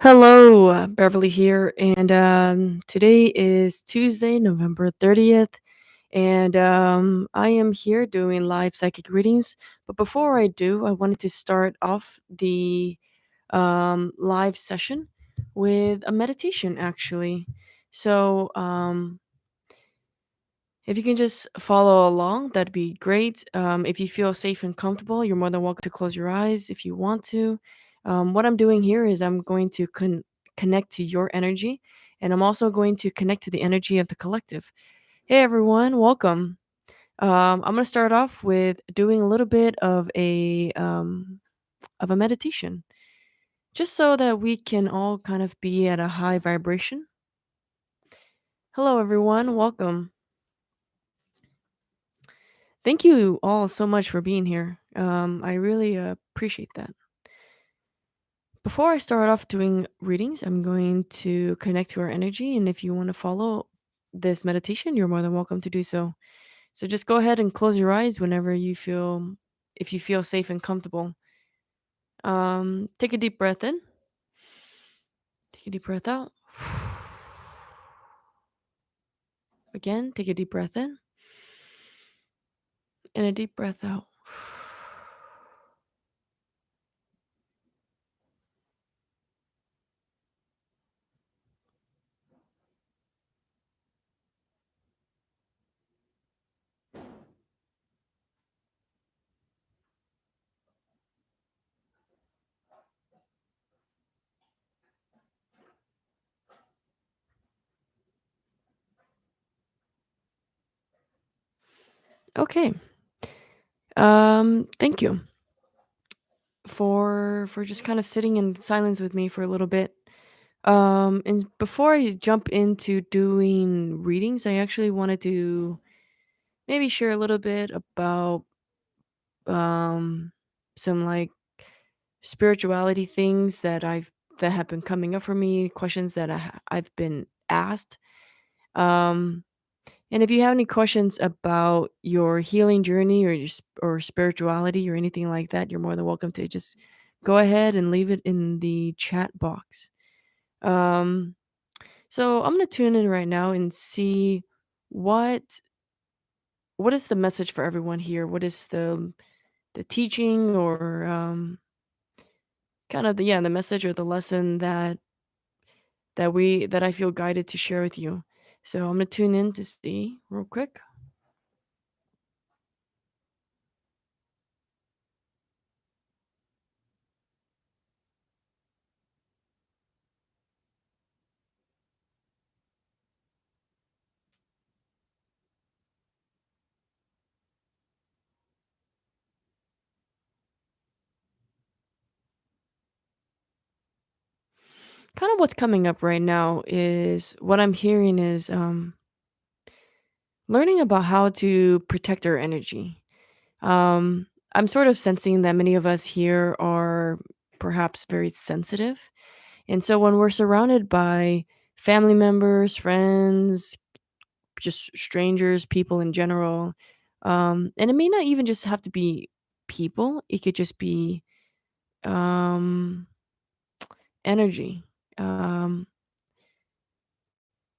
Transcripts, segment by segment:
Hello, Beverly here, and today is Tuesday, November 30th, and I am here doing live psychic readings. But before I do, I wanted to start off the live session with a meditation, actually. So, if you can just follow along, that'd be great. If you feel safe and comfortable, you're more than welcome to close your eyes if you want to. What I'm doing here is I'm going to connect to your energy, and I'm also going to connect to the energy of the collective. Hey everyone, welcome. I'm going to start off with doing a little bit of a meditation, just so that we can all kind of be at a high vibration. Hello everyone, welcome. Thank you all so much for being here. I really appreciate that. Before I start off doing readings, I'm going to connect to our energy. And if you want to follow this meditation, you're more than welcome to do so. So just go ahead and close your eyes whenever if you feel safe and comfortable. Take a deep breath in, take a deep breath out. Again, take a deep breath in and a deep breath out. Okay. Thank you for just kind of sitting in silence with me for a little bit. And before I jump into doing readings, I actually wanted to maybe share a little bit about um some like spirituality things that have been coming up for me, questions that I've been asked. Um and if you have any questions about your healing journey or or spirituality or anything like that, you're more than welcome to just go ahead and leave it in the chat box. Um So I'm gonna tune in right now and see what what is the message for everyone here? What is the teaching or kind of the message or the lesson that I feel guided to share with you. So I'm gonna tune in to see real quick. Kind of what's coming up right now is what I'm hearing is learning about how to protect our energy. I'm sort of sensing that many of us here are perhaps very sensitive. And so when we're surrounded by family members, friends, just strangers, people in general, and it may not even just have to be people, it could just be um, energy. Um,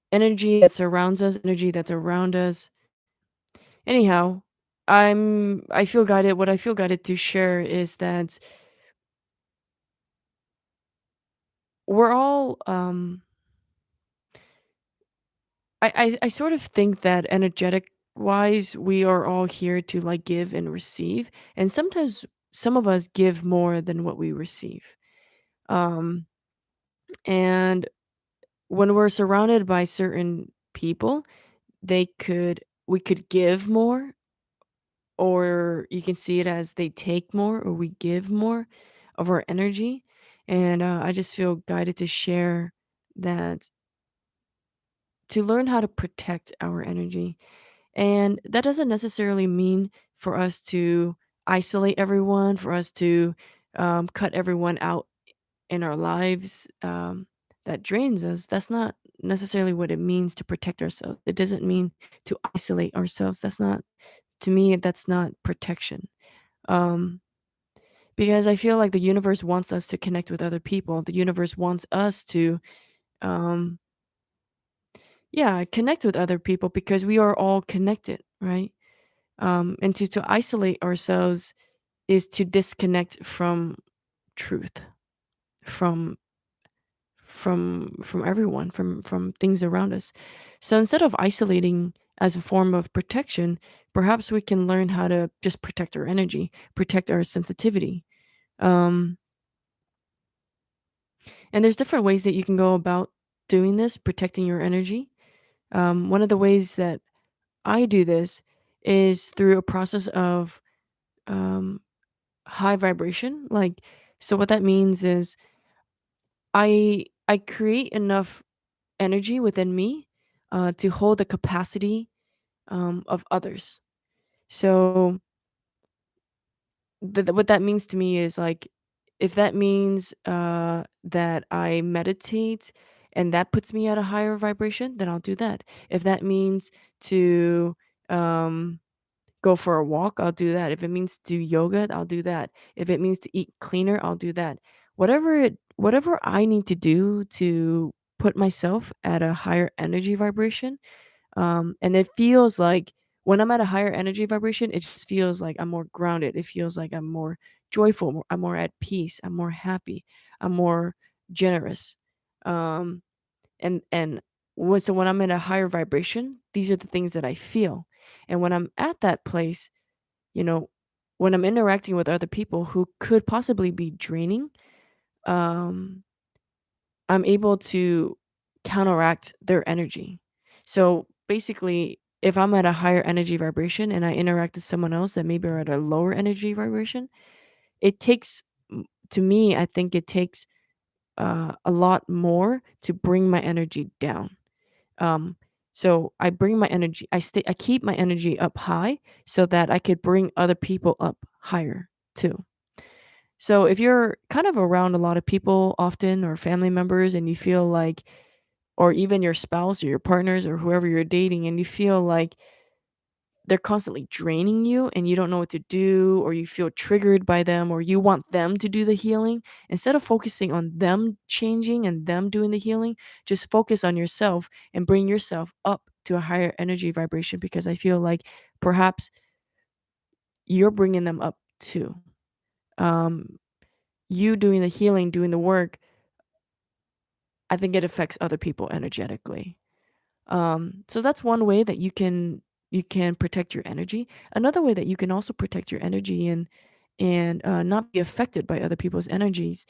Energy that surrounds us, energy that's around us. Anyhow, I feel guided. What I feel guided to share is that we're all I sort of think that energetic wise, we are all here to like give and receive. And sometimes some of us give more than what we receive. Um, and when we're surrounded by certain people, we could give more, or you can see it as they take more, or we give more of our energy. And I just feel guided to share that to learn how to protect our energy. And that doesn't necessarily mean for us to isolate everyone, for us to cut everyone out in our lives that drains us. That's not necessarily what it means to protect ourselves. It doesn't mean to isolate ourselves. To me, that's not protection. Um, because I feel like the universe wants us to connect with other people. The universe wants us to, um, yeah, connect with other people because we are all connected, right? And to isolate ourselves is to disconnect from truth, from from everyone, from things around us. So instead of isolating as a form of protection, perhaps we can learn how to just protect our energy, protect our sensitivity. Um, and there's different ways that you can go about doing this, protecting your energy. One of the ways that I do this is through a process of um, high vibration. Like, so what that means is I create enough energy within me to hold the capacity of others. So what that means to me is like, if that means that I meditate and that puts me at a higher vibration, then I'll do that. If that means to um, go for a walk, I'll do that. If it means to do yoga, I'll do that. If it means to eat cleaner, I'll do that. Whatever I need to do to put myself at a higher energy vibration, and it feels like when I'm at a higher energy vibration, it just feels like I'm more grounded. It feels like I'm more joyful, I'm more at peace, I'm more happy, I'm more generous. Um, and so when I'm in a higher vibration, these are the things that I feel. And when I'm at that place, you know, when I'm interacting with other people who could possibly be draining, um, I'm able to counteract their energy. So basically, if I'm at a higher energy vibration and I interact with someone else that maybe are at a lower energy vibration, it takes, to me, I think it takes a lot more to bring my energy down. Um, so I bring my energy, I keep my energy up high so that I could bring other people up higher too. So if you're kind of around a lot of people often or family members and you feel like, or even your spouse or your partners or whoever you're dating, and you feel like they're constantly draining you and you don't know what to do, or you feel triggered by them, or you want them to do the healing, instead of focusing on them changing and them doing the healing, just focus on yourself and bring yourself up to a higher energy vibration, because I feel like perhaps you're bringing them up too. Um, you doing the healing, doing the work, I think it affects other people energetically. So that's one way that you can protect your energy. Another way that you can also protect your energy and not be affected by other people's energies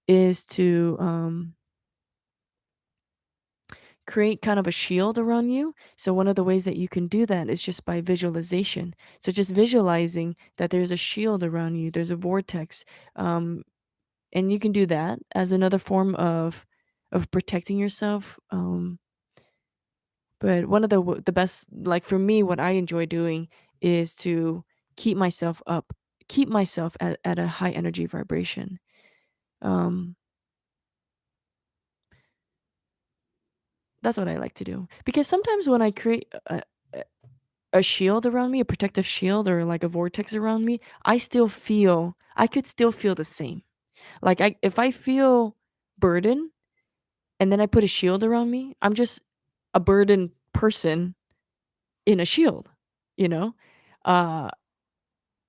is to create kind of a shield around you. So one of the ways that you can do that is just by visualization. So just visualizing that there's a shield around you, there's a vortex, um, and you can do that as another form of protecting yourself. But one of the best, like, for me, what I enjoy doing is to keep myself up, keep myself at a high energy vibration. Um, that's what I like to do. Because sometimes when I create a a shield around me, a protective shield or like a vortex around me, I could still feel the same. Like if I feel burden and then I put a shield around me, I'm just a burdened person in a shield, you know? Uh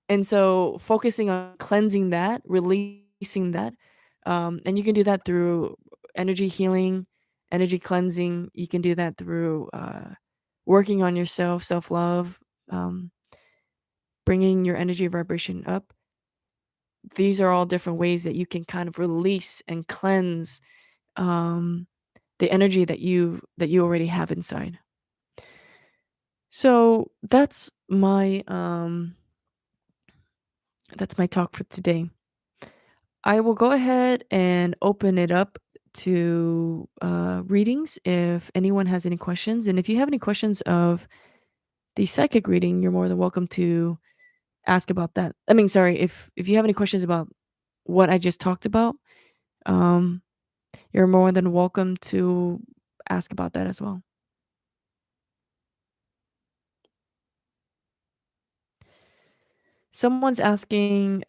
And so focusing on cleansing that, releasing that, and you can do that through energy healing, energy cleansing. You can do that through working on yourself, self love, um, bringing your energy vibration up. These are all different ways that you can kind of release and cleanse um, the energy that you already have inside. So that's my talk for today. I will go ahead and open it up to readings if anyone has any questions. And if you have any questions of the psychic reading, you're more than welcome to ask about that. I mean, sorry, if you have any questions about what I just talked about, um, you're more than welcome to ask about that as well. Someone's asking,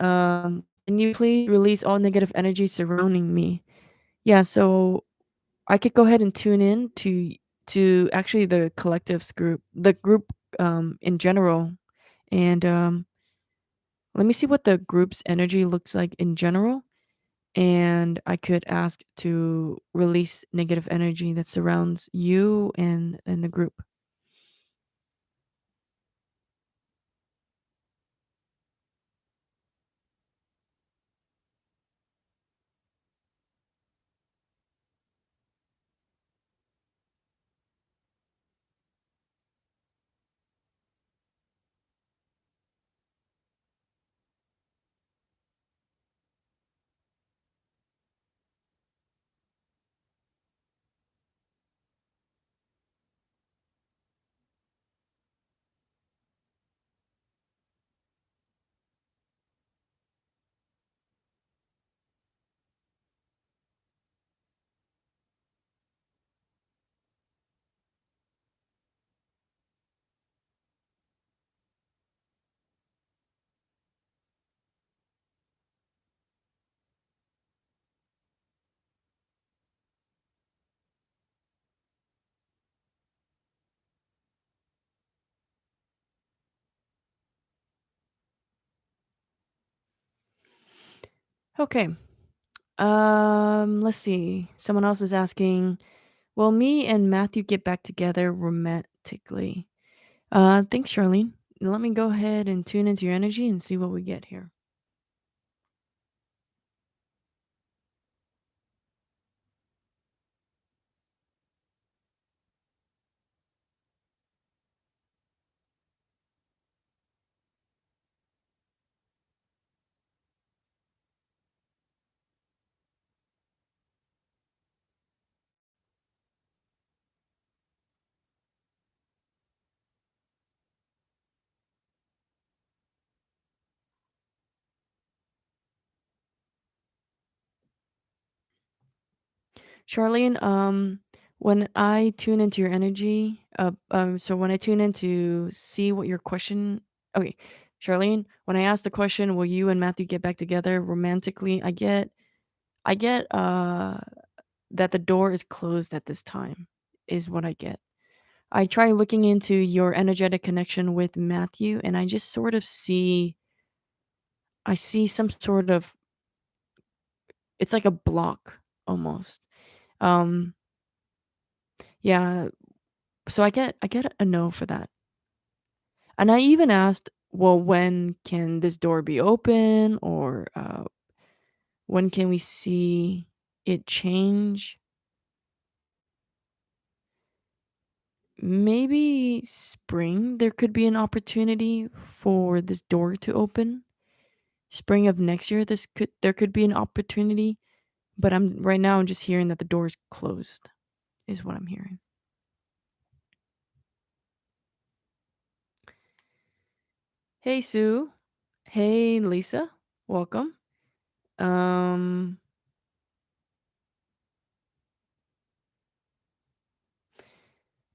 Can you please release all negative energy surrounding me? Yeah, so I could go ahead and tune in to actually the collectives group, the group in general, and let me see what the group's energy looks like in general, and I could ask to release negative energy that surrounds you and the group. Okay. Let's see. Someone else is asking, will me and Matthew get back together romantically? Thanks, Charlene. Let me go ahead and tune into your energy and see what we get here. Charlene, when I tune into your energy, so when I tune in to see what your question, okay, Charlene, when I ask the question, will you and Matthew get back together romantically? I get that the door is closed at this time, is what I get. I try looking into your energetic connection with Matthew, and I just sort of I see some sort of, it's like a block almost. Um, yeah, so I get a no for that. And I even asked, well, when can this door be open, or when can we see it change? Maybe spring, there could be an opportunity for this door to open. Spring of next year, there could be an opportunity, but I'm just hearing that the door is closed, is what I'm hearing. Hey Sue. Hey Lisa. Welcome. Um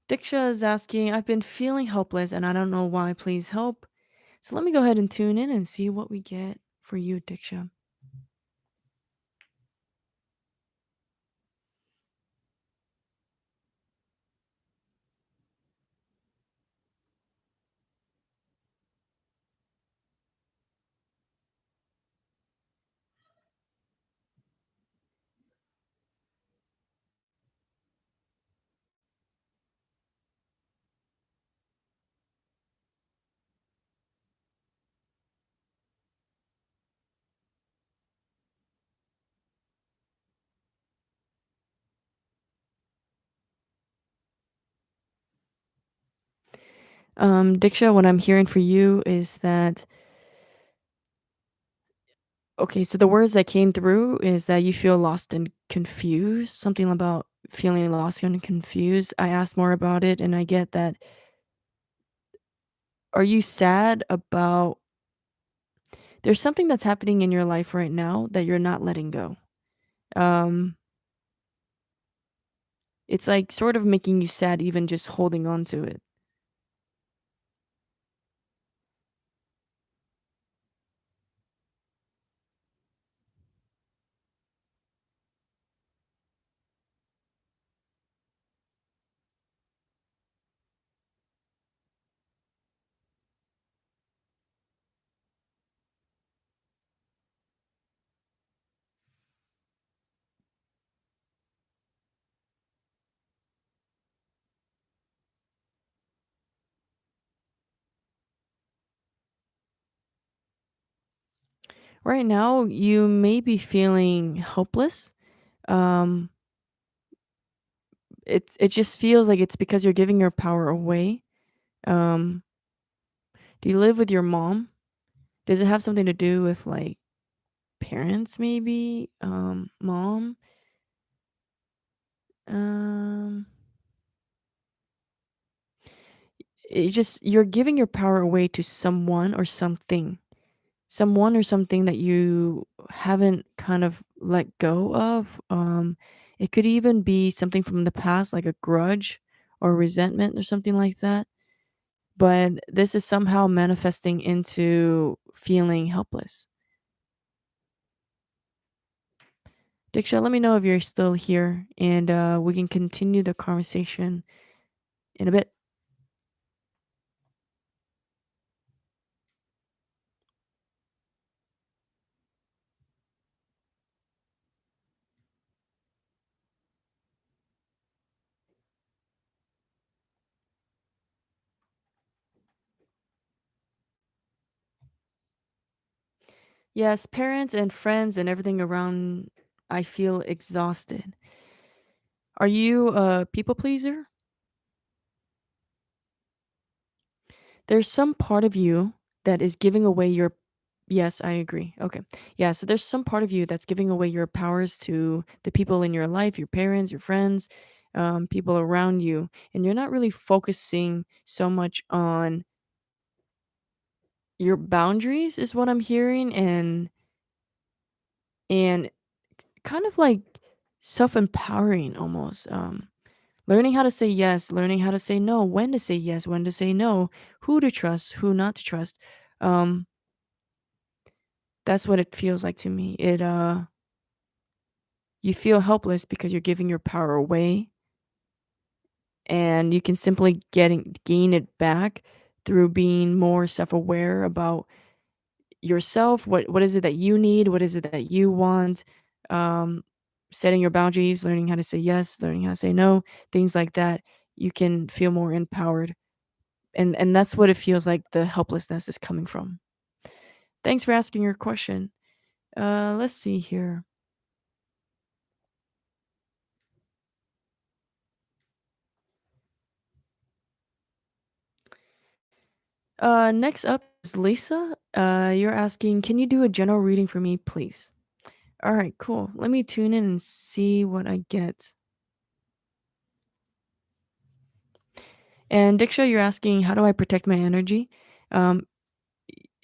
Diksha is asking, I've been feeling helpless and I don't know why. Please help. So let me go ahead and tune in and see what we get for you, Diksha. Diksha, what I'm hearing for you is that, okay, so the words that came through is that you feel lost and confused, something about feeling lost and confused. I asked more about it and I get that, are you sad about, there's something that's happening in your life right now that you're not letting go. Um it's like sort of making you sad even just holding on to it. Right now, you may be feeling helpless. Um, it just feels like it's because you're giving your power away. Um, do you live with your mom? Does it have something to do with like parents, maybe? Mom? Um, it's just you're giving your power away to someone or something. Someone or something that you haven't kind of let go of. It could even be something from the past, like a grudge or resentment or something like that. But this is somehow manifesting into feeling helpless. Diksha, let me know if you're still here and we can continue the conversation in a bit. Yes, parents and friends and everything around, I feel exhausted. Are you a people pleaser? There's some part of you that is giving away your Yes, I agree. Okay. Yeah, so there's some part of you that's giving away your powers to the people in your life, your parents, your friends, people around you, and you're not really focusing so much on your boundaries is what I'm hearing and kind of like self-empowering almost. Learning how to say yes, learning how to say no, when to say yes, when to say no, who to trust, who not to trust. Um That's what it feels like to me. You feel helpless because you're giving your power away and you can simply gain it back through being more self-aware about yourself. What is it that you need? What is it that you want? Um, Setting your boundaries, learning how to say yes, learning how to say no, things like that. You can feel more empowered. And that's what it feels like the helplessness is coming from. Thanks for asking your question. Let's see here. Next up is Lisa. You're asking, can you do a general reading for me, please? All right, cool. Let me tune in and see what I get. And Diksha, you're asking, how do I protect my energy? Um,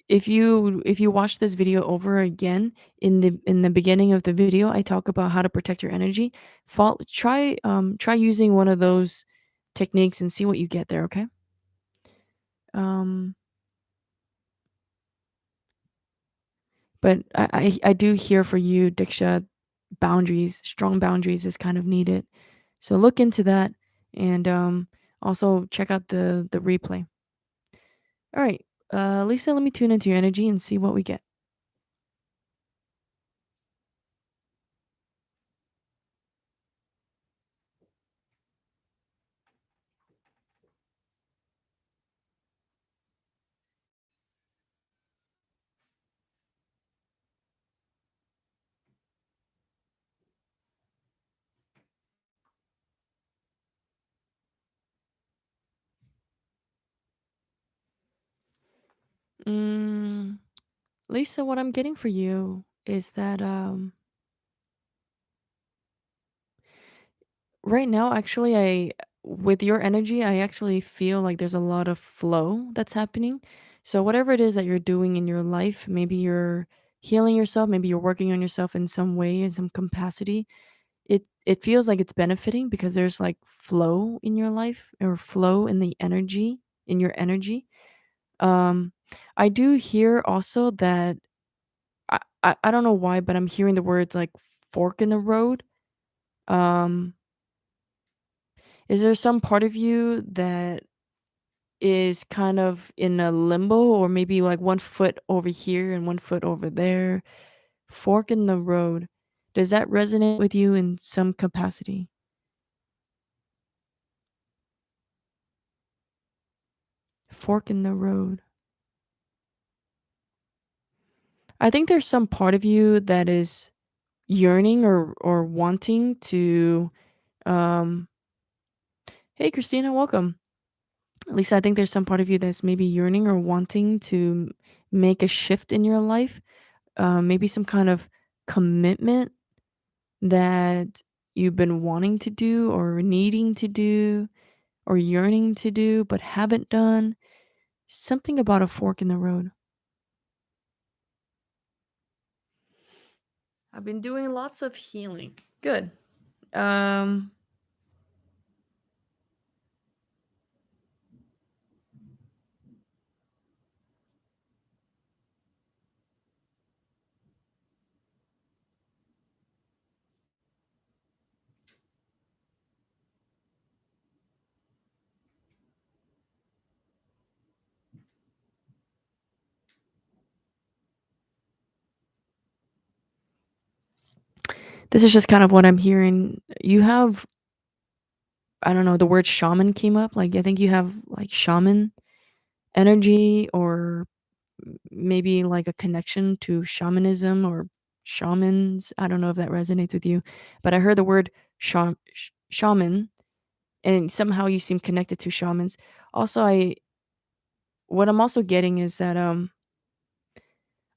if you watch this video over again, in the beginning of the video, I talk about how to protect your energy. Try using one of those techniques and see what you get there. Okay. Um, But I do hear for you, Diksha, boundaries, strong boundaries is kind of needed. So look into that and also check out the replay. All right, Lisa, let me tune into your energy and see what we get. Mm, Lisa, what I'm getting for you is that right now, actually, I with your energy, I actually feel like there's a lot of flow that's happening. So whatever it is that you're doing in your life, maybe you're healing yourself, maybe you're working on yourself in some way, in some capacity. It feels like it's benefiting because there's like flow in your life or flow in the energy in your energy. Um, I do hear also that I don't know why, but I'm hearing the words like fork in the road. Um, is there some part of you that is kind of in a limbo or maybe like one foot over here and one foot over there? Fork in the road. Does that resonate with you in some capacity? Fork in the road. I think there's some part of you that is yearning or wanting to, um hey, Christina, welcome. At least I think there's some part of you that's maybe yearning or wanting to make a shift in your life, maybe some kind of commitment that you've been wanting to do or needing to do or yearning to do but haven't done. Something about a fork in the road. I've been doing lots of healing. Good. Um, this is just kind of what I'm hearing. You have, I don't know, the word shaman came up. Like, I think you have like shaman energy or maybe like a connection to shamanism or shamans. I don't know if that resonates with you, but I heard the word shaman and somehow you seem connected to shamans. Also, what I'm also getting is that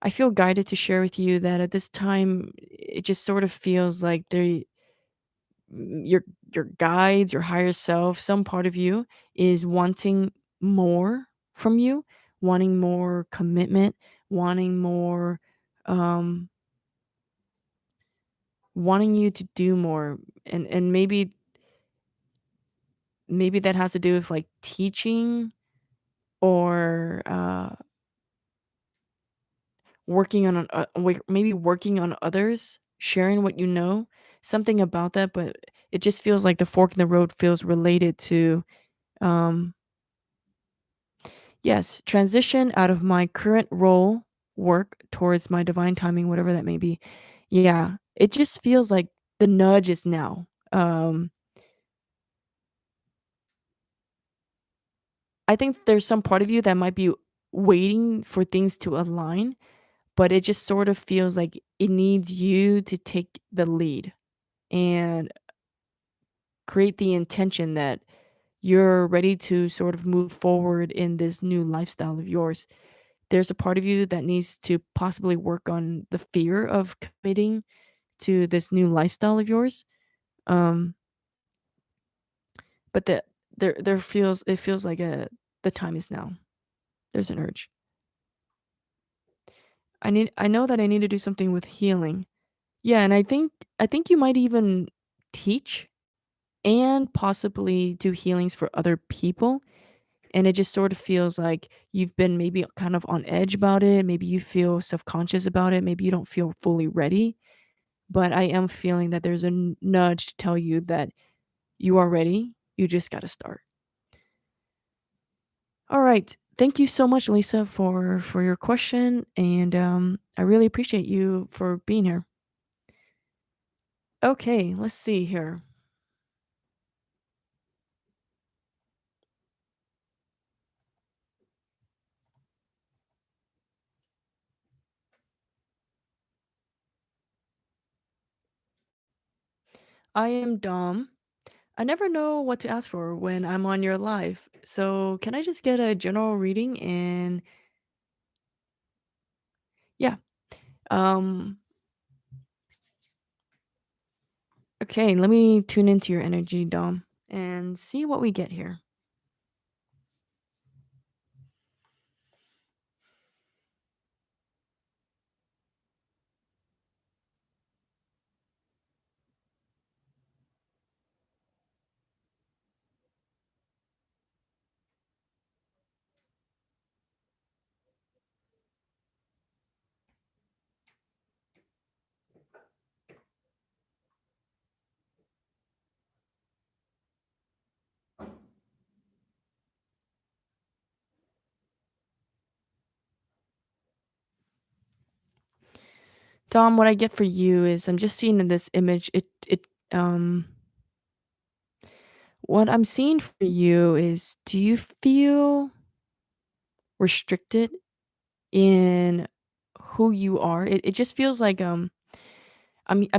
I feel guided to share with you that at this time it just sort of feels like your guides, your higher self, some part of you is wanting more from you, wanting more commitment, wanting more um wanting you to do more, and maybe that has to do with like teaching or working on maybe working on others, sharing what you know, something about that, but it just feels like the fork in the road feels related to um yes, transition out of my current role, work towards my divine timing, whatever that may be. Yeah, it just feels like the nudge is now. I think there's some part of you that might be waiting for things to align, but it just sort of feels like it needs you to take the lead and create the intention that you're ready to sort of move forward in this new lifestyle of yours. There's a part of you that needs to possibly work on the fear of committing to this new lifestyle of yours. Um, but it feels like the time is now. There's an urge. I know that I need to do something with healing. Yeah, and I think you might even teach and possibly do healings for other people. And it just sort of feels like you've been maybe kind of on edge about it. Maybe you feel self-conscious about it. Maybe you don't feel fully ready. But I am feeling that there's a nudge to tell you that you are ready. You just got to start. All right. Thank you so much, Lisa, for your question, and I really appreciate you for being here. Okay, let's see here. I am Dom. I never know what to ask for when I'm on your live. So, can I just get a general reading and yeah. Um okay, let me tune into your energy, Dom, and see what we get here. Dom, what I get for you is I'm just seeing in this image um what I'm seeing for you is do you feel restricted in who you are. It just feels like I'm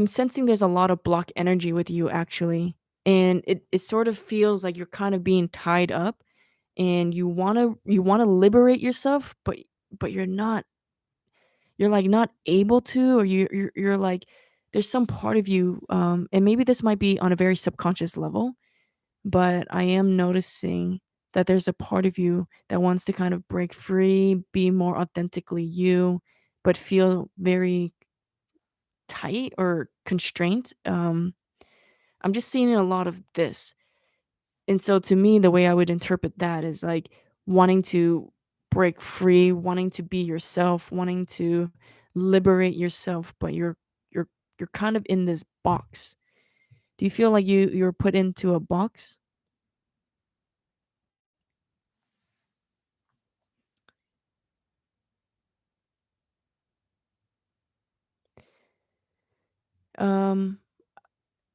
sensing there's a lot of block energy with you actually. And it sort of feels like you're kind of being tied up and you wanna liberate yourself, but you're like not able to, or you're like there's some part of you, and maybe this might be on a very subconscious level, but I am noticing that there's a part of you that wants to kind of break free, be more authentically you, but feel very tight or constrained. I'm just seeing a lot of this. And so to me, the way I would interpret that is like wanting to break free, wanting to be yourself, wanting to liberate yourself, but you're you're kind of in this box. Do you feel like you're put into a box? Um,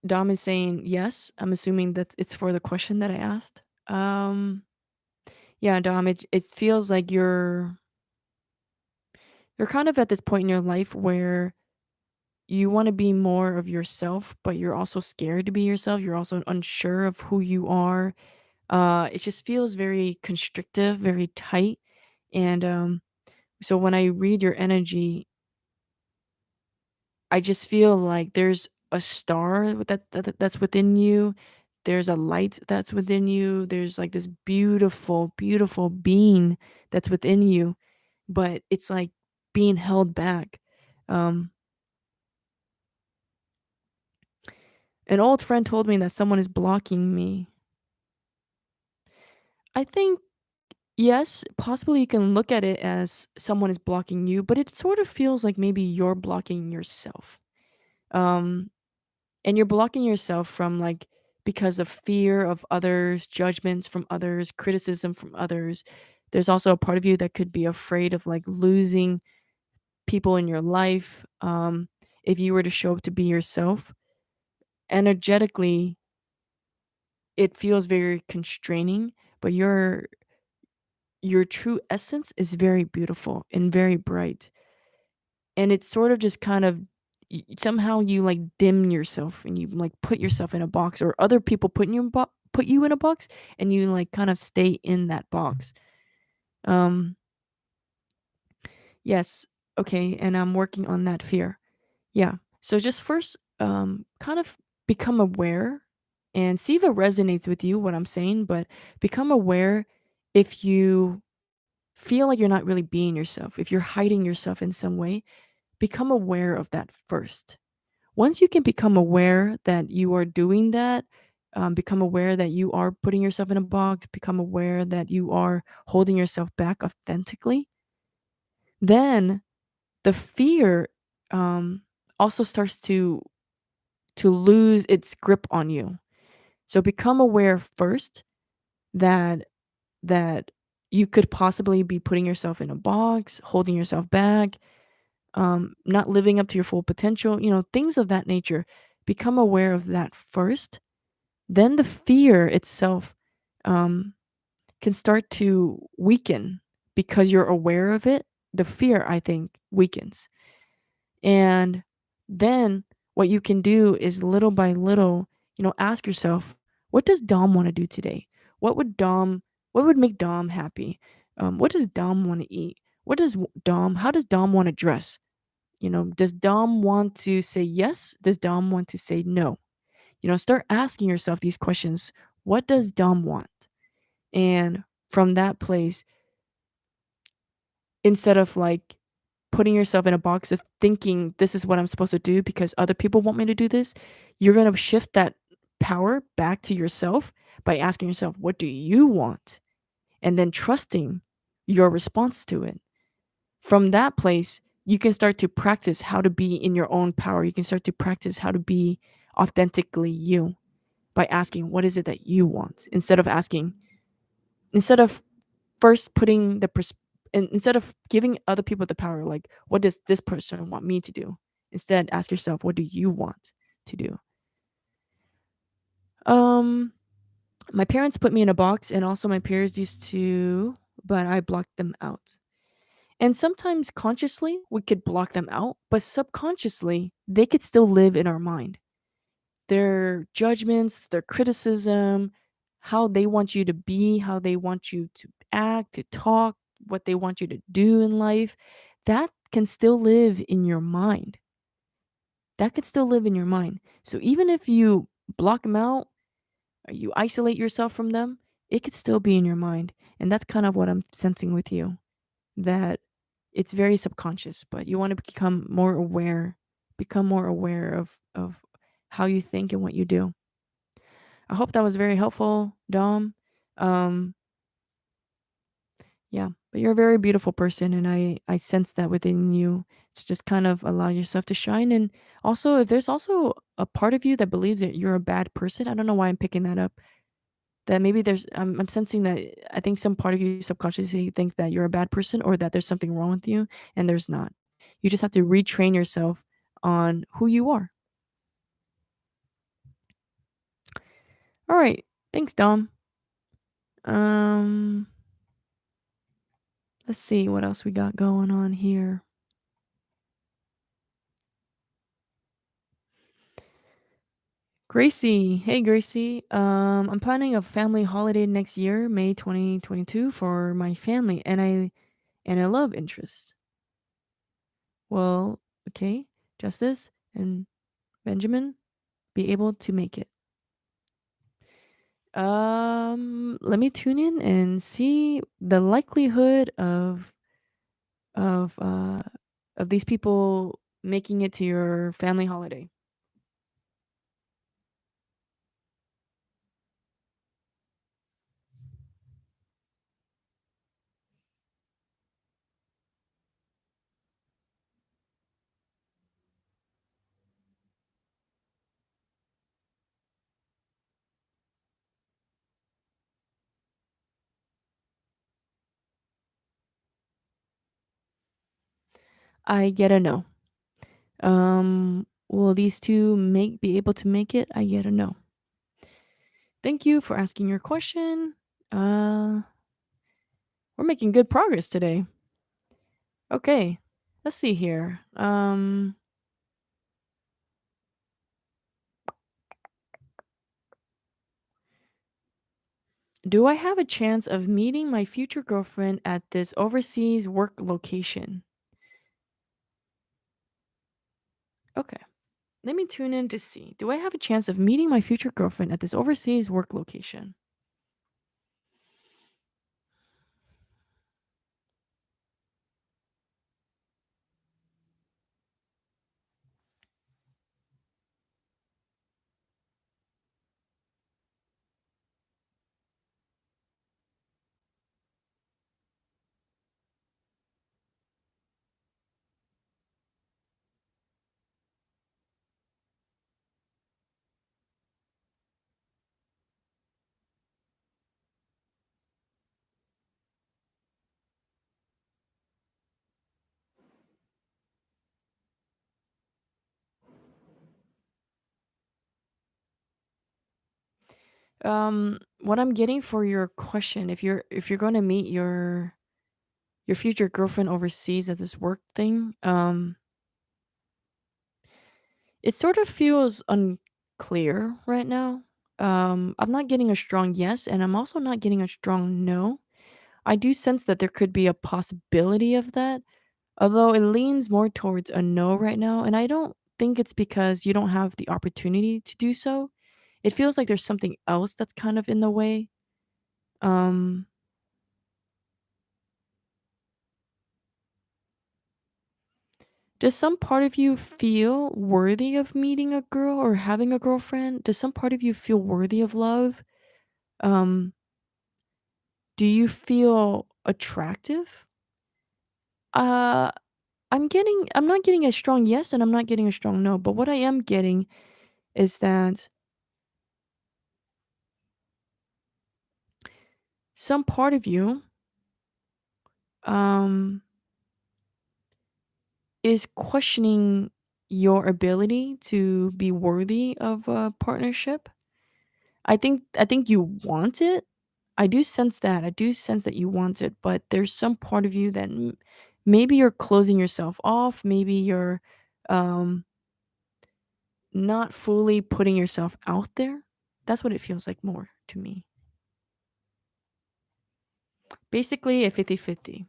Dom is saying yes. I'm assuming that it's for the question that I asked. Yeah, Dom, it feels like you're kind of at this point in your life where you want to be more of yourself, but you're also scared to be yourself. You're also unsure of who you are. It just feels very constrictive, very tight. And so when I read your energy, I just feel like there's a star that's within you. There's a light that's within you. There's like this beautiful, beautiful being that's within you, but it's like being held back. Um, an old friend told me that someone is blocking me. I think yes, possibly you can look at it as someone is blocking you, but it sort of feels like maybe you're blocking yourself. Um, and you're blocking yourself from like because of fear of others, judgments from others, criticism from others. There's also a part of you that could be afraid of like losing people in your life. If you were to show up to be yourself, energetically, it feels very constraining, but your true essence is very beautiful and very bright. And it's sort of just kind of somehow you like dim yourself and you like put yourself in a box, or other people put you in a box, and you like kind of stay in that box. Um yes. Okay, and I'm working on that fear. Yeah. So just first kind of become aware and see if it resonates with you what I'm saying, but become aware if you feel like you're not really being yourself, if you're hiding yourself in some way, become aware of that first. Once you can become aware that you are doing that, become aware that you are putting yourself in a box, become aware that you are holding yourself back authentically, then the fear also starts to lose its grip on you. So become aware first that that you could possibly be putting yourself in a box, holding yourself back, not living up to your full potential, things of that nature. Become aware of that first. Then the fear itself um, can start to weaken because you're aware of it. The fear, I think, weakens. And then what you can do is little by little, ask yourself, what does Dom want to do today? What would make Dom happy? What does Dom want to eat? How does Dom want to dress? Does Dom want to say yes? Does Dom want to say no? Start asking yourself these questions. What does Dom want? And from that place, instead of like putting yourself in a box of thinking this is what I'm supposed to do because other people want me to do this, you're going to shift that power back to yourself by asking yourself, what do you want? And then trusting your response to it. From that place, you can start to practice how to be in your own power. You can start to practice how to be authentically you by asking, what is it that you want? Instead of first putting instead of giving other people the power, like, what does this person want me to do? Instead, ask yourself, what do you want to do? Um, my parents put me in a box, and also my peers used to, but I blocked them out. And sometimes consciously, we could block them out, but subconsciously, they could still live in our mind. Their judgments, their criticism, how they want you to be, how they want you to act, to talk, what they want you to do in life, that can still live in your mind. That could still live in your mind. So even if you block them out or you isolate yourself from them, it could still be in your mind. And that's kind of what I'm sensing with you, that it's very subconscious, but you want to become more aware of how you think and what you do. I hope that was very helpful, Dom. Um, yeah, but you're a very beautiful person, and I sense that within you to just kind of allow yourself to shine. And also, if there's also a part of you that believes that you're a bad person, I don't know why I'm picking that up. That maybe I'm sensing that I think some part of you subconsciously think that you're a bad person or that there's something wrong with you, and there's not. You just have to retrain yourself on who you are. All right, thanks, Dom. Um, let's see what else we got going on here. Gracie, hey Gracie. I'm planning a family holiday next year, May 2022, for my family, and I love interests. Well, okay, Justice and Benjamin be able to make it. Let me tune in and see the likelihood of uh of these people making it to your family holiday. I get a no. Will these two make be able to make it? I get a no. Thank you for asking your question. Uh, we're making good progress today. Okay, let's see here. Do I have a chance of meeting my future girlfriend at this overseas work location? Okay, let me tune in to see. Do I have a chance of meeting my future girlfriend at this overseas work location? What I'm getting for your question, if you're going to meet your future girlfriend overseas at this work thing, it sort of feels unclear right now. I'm not getting a strong yes, and I'm also not getting a strong no. I do sense that there could be a possibility of that, although it leans more towards a no right now, and I don't think it's because you don't have the opportunity to do so. It feels like there's something else that's kind of in the way. Um, does some part of you feel worthy of meeting a girl or having a girlfriend? Does some part of you feel worthy of love? Um, do you feel attractive? Uh, I'm not getting a strong yes and I'm not getting a strong no, but what I am getting is that some part of you um is questioning your ability to be worthy of a partnership. I think you want it. I do sense that. I do sense that you want it, but there's some part of you that maybe you're closing yourself off, maybe you're um not fully putting yourself out there. That's what it feels like more to me. Basically a 50-50.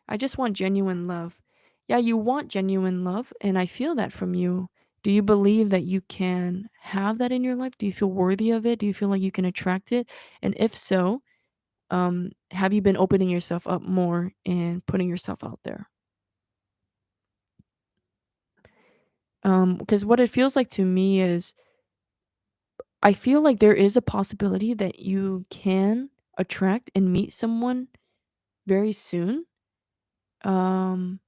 I just want genuine love. Yeah, you want genuine love, and I feel that from you. Do you believe that you can have that in your life? Do you feel worthy of it? Do you feel like you can attract it? And if so, have you been opening yourself up more and putting yourself out there? Because what it feels like to me is I feel like there is a possibility that you can attract and meet someone very soon. Um,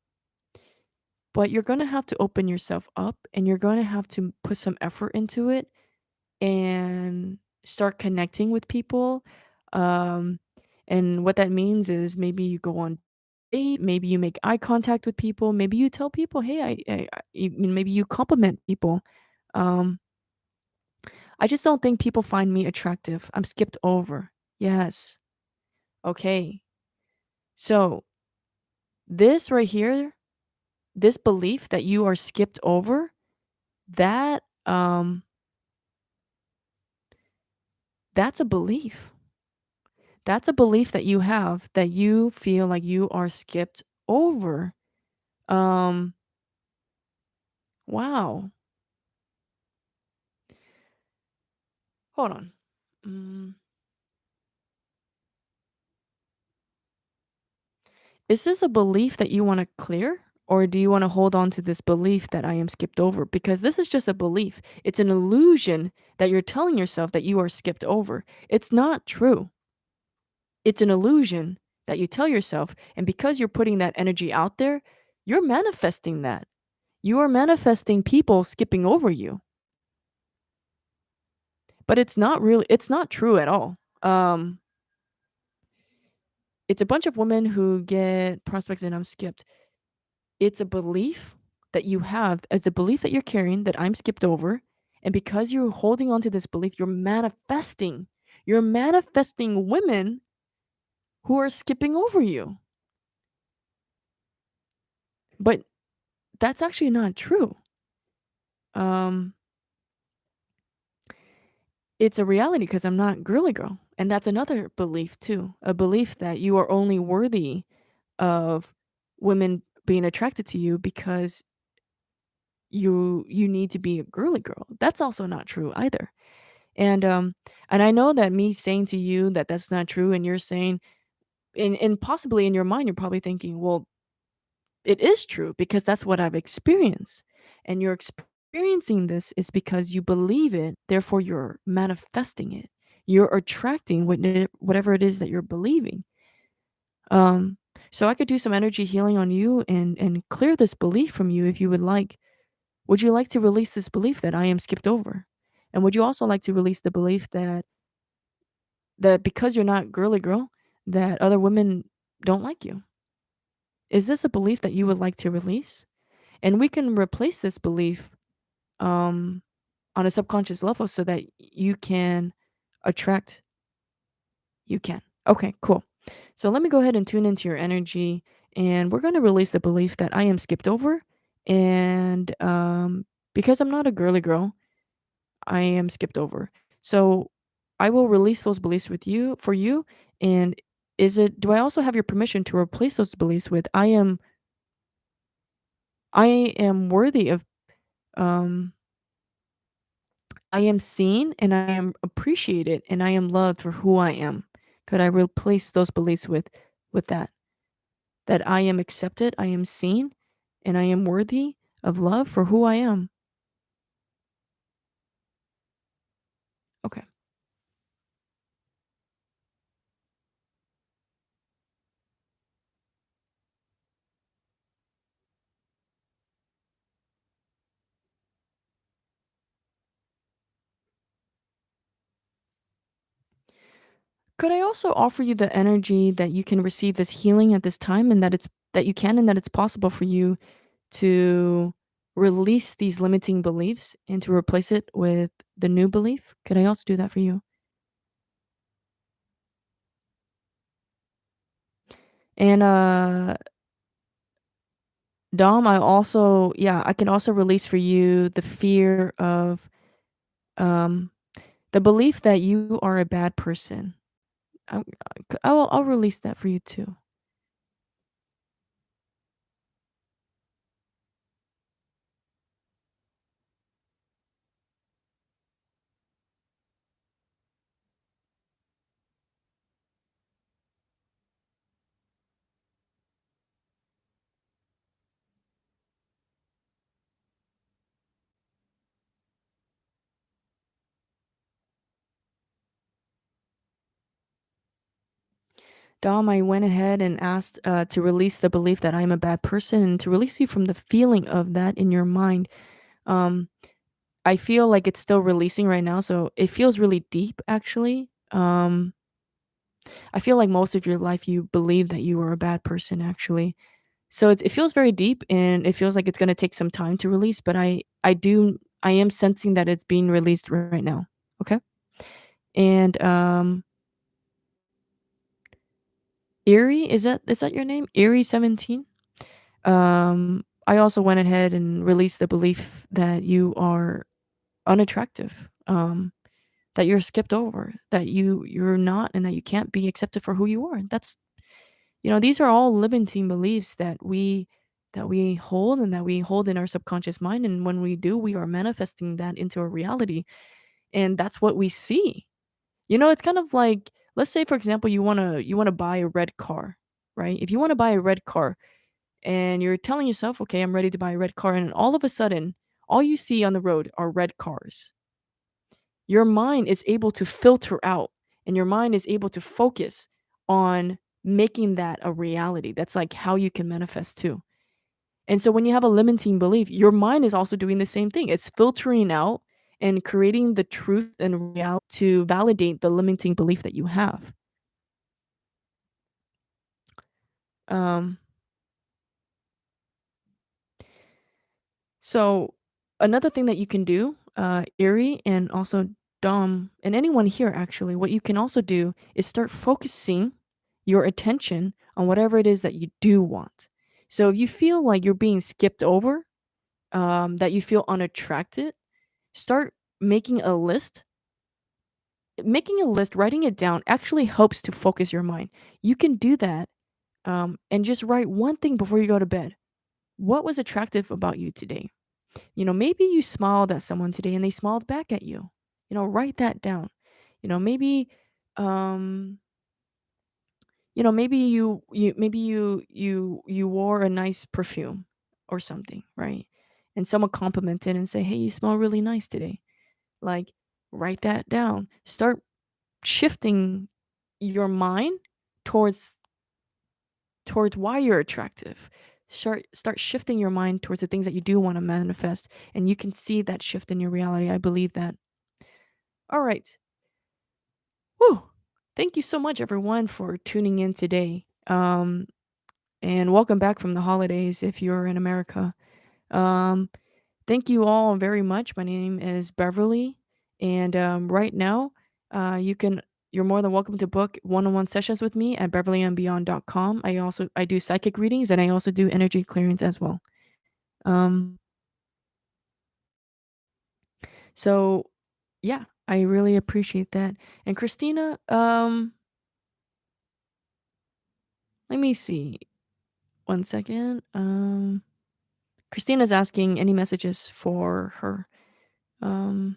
but you're gonna have to open yourself up and you're gonna have to put some effort into it and start connecting with people. Um, and what that means is maybe you go on date, maybe you make eye contact with people, maybe you tell people, "Hey, maybe you compliment people." Um, I just don't think people find me attractive. I'm skipped over. Yes. Okay. So this right here, this belief that you are skipped over, that that's a belief. That's a belief that you have that you feel like you are skipped over. Um, wow. Hold on. Mm, is this a belief that you want to clear? Or do you want to hold on to this belief that I am skipped over? Because this is just a belief. It's an illusion that you're telling yourself that you are skipped over. It's not true. It's an illusion that you tell yourself. And because you're putting that energy out there, you're manifesting that. You are manifesting people skipping over you. But it's not true at all. Um, it's a bunch of women who get prospects and I'm skipped. It's a belief that you have. It's a belief that you're carrying that I'm skipped over. And because you're holding on to this belief, you're manifesting. You're manifesting women who are skipping over you. But that's actually not true. Um, it's a reality because I'm not girly girl. And that's another belief too. A belief that you are only worthy of women being attracted to you because you need to be a girly girl. That's also not true either. And and I know that me saying to you that that's not true and you're saying and possibly in your mind you're probably thinking, "Well, it is true because that's what I've experienced." And you're experiencing this is because you believe it, therefore you're manifesting it. You're attracting whatever it is that you're believing. Um so I could do some energy healing on you and clear this belief from you if you would like. Would you like to release this belief that I am skipped over? And would you also like to release the belief that because you're not girly girl, that other women don't like you? Is this a belief that you would like to release? And we can replace this belief um on a subconscious level so that you can attract you can. Okay, cool. So let me go ahead and tune into your energy and we're going to release the belief that I am skipped over and because I'm not a girly girl, I am skipped over. So I will release those beliefs with you for you. And do I also have your permission to replace those beliefs with I am worthy of um I am seen and I am appreciated and I am loved for who I am. Could I replace those beliefs with that? That I am accepted, I am seen, and I am worthy of love for who I am. Okay. Could I also offer you the energy that you can receive this healing at this time and that you can and that it's possible for you to release these limiting beliefs and to replace it with the new belief? Could I also do that for you? And, Dom, I also yeah, I can also release for you the fear of, um, the belief that you are a bad person. I'm I'll release that for you too. Dom, I went ahead and asked, to release the belief that I'm a bad person and to release you from the feeling of that in your mind. Um, I feel like it's still releasing right now, so it feels really deep actually. I feel like most of your life you believe that you are a bad person actually. So it feels very deep and it feels like it's gonna take some time to release, but I am sensing that it's being released right now. Okay? And Erie, is that your name? Erie 17? I also went ahead and released the belief that you are unattractive, that you're skipped over, that you're not and that you can't be accepted for who you are. These are all limiting beliefs that we hold and that we hold in our subconscious mind, and when we do, we are manifesting that into a reality, and that's what we see. It's kind of like, let's say for example, you wanna buy a red car, right? If you wanna buy a red car and you're telling yourself, "Okay, I'm ready to buy a red car," and all of a sudden, all you see on the road are red cars. Your mind is able to filter out and your mind is able to focus on making that a reality. That's like how you can manifest too. And so when you have a limiting belief, your mind is also doing the same thing. It's filtering out and creating the truth and reality to validate the limiting belief that you have. Um, so another thing that you can do, Erie and also Dom and anyone here actually, what you can also do is start focusing your attention on whatever it is that you do want. So if you feel like you're being skipped over, that you feel unattracted, start making a list. Making a list, writing it down actually helps to focus your mind. You can do that, and just write one thing before you go to bed. What was attractive about you today? Maybe you smiled at someone today and they smiled back at you. Write that down. Maybe, um, maybe you wore a nice perfume or something, right? And someone complimented and say, "Hey, you smell really nice today." Like, write that down. Start shifting your mind towards why you're attractive. Start shifting your mind towards the things that you do want to manifest, and you can see that shift in your reality. I believe that. All right. Whew. Thank you so much, everyone, for tuning in today. And welcome back from the holidays if you're in America. Um, Thank you all very much. My name is Beverly, and right now, you can you're more than welcome to book one-on-one sessions with me at beverlyandbeyond.com. I do psychic readings and I also do energy clearance as well. Um, so yeah, I really appreciate that. And Christina, let me see. One second. Christina's asking any messages for her. Um,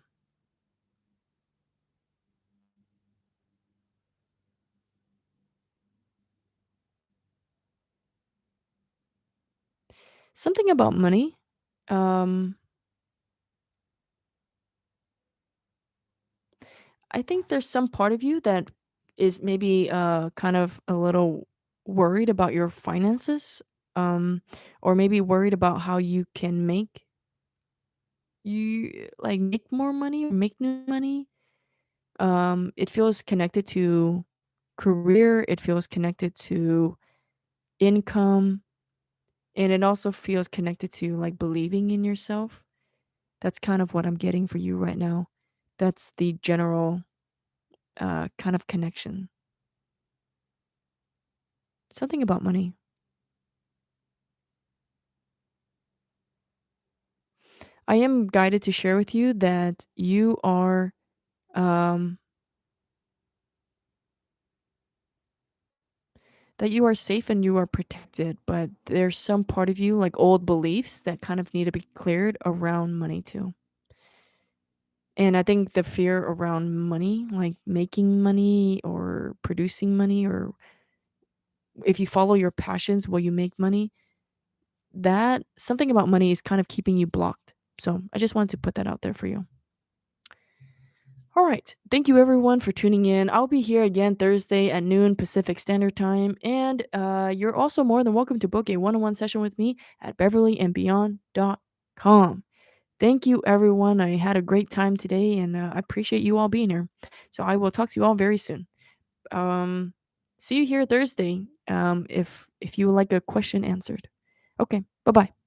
Something about money. Um, I think there's some part of you that is maybe kind of a little worried about your finances, or maybe worried about how you can make more money or make new money. It feels connected to career, it feels connected to income, and it also feels connected to like believing in yourself. That's kind of what I'm getting for you right now. That's the general kind of connection. Something about money. I am guided to share with you that um you are safe and you are protected, but there's some part of you, like old beliefs, that kind of need to be cleared around money too. And I think the fear around money, like making money or producing money, or if you follow your passions, will you make money? That something about money is kind of keeping you blocked. So I just wanted to put that out there for you. All right. Thank you everyone for tuning in. I'll be here again Thursday at noon Pacific Standard Time. And you're also more than welcome to book a one on one session with me at beverlyandbeyond.com. Thank you, everyone. I had a great time today and I appreciate you all being here. So I will talk to you all very soon. Um, See you here Thursday if you would like a question answered. Okay. Bye bye.